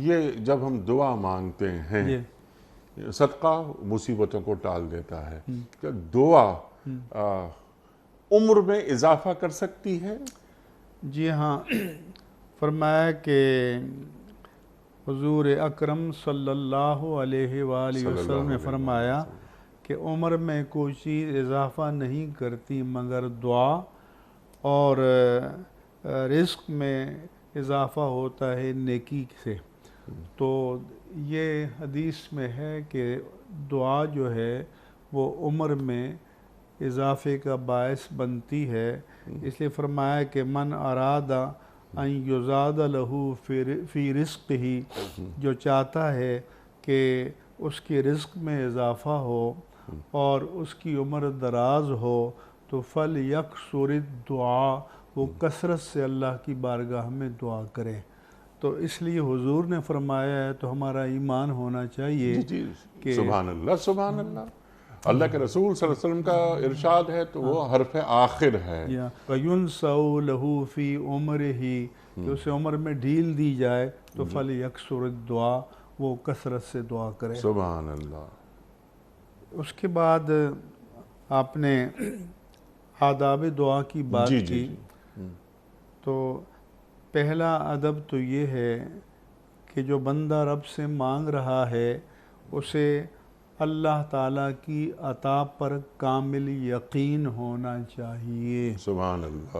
یہ جب ہم دعا مانگتے ہیں جی صدقہ مصیبتوں کو ٹال دیتا ہے، کہ دعا عمر میں اضافہ کر سکتی ہے؟ جی ہاں، فرمایا کہ حضور اکرم صلی اللہ علیہ وآلہ صلی وسلم اللہ نے علیہ فرمایا وسلم۔ کہ عمر میں کوئی چیز اضافہ نہیں کرتی مگر دعا، اور رزق میں اضافہ ہوتا ہے نیکی سے۔ تو یہ حدیث میں ہے کہ دعا جو ہے وہ عمر میں اضافے کا باعث بنتی ہے، اس لیے فرمایا کہ من ارادہ ان یزاد لہو فی رزق ہی، جو چاہتا ہے کہ اس کے رزق میں اضافہ ہو اور اس کی عمر دراز ہو تو فَلْيَكْثُرِ الدُّعَاء، وہ کثرت سے اللہ کی بارگاہ میں دعا کرے۔ تو اس لیے حضور نے فرمایا ہے تو ہمارا ایمان ہونا چاہیے جی جی، کہ سبحان اللہ سبحان اللہ۔ اللہ کے رسول صلی اللہ علیہ وسلم کا ارشاد ہے تو وہ حرف آخر ہے۔ وَيُنْسَوْ لَهُ فِي عُمْرِهِ، کہ اسے عمر میں ڈھیل دی جائے تو فَلْيَكْثُرِ الدُّعَاء، وہ کثرت سے دعا کرے۔ سبحان اللہ۔ اس کے بعد آپ نے آداب دعا کی بات جی جی کی، جی۔ تو پہلا ادب تو یہ ہے کہ جو بندہ رب سے مانگ رہا ہے اسے اللہ تعالیٰ کی عطا پر کامل یقین ہونا چاہیے۔ سبحان اللہ۔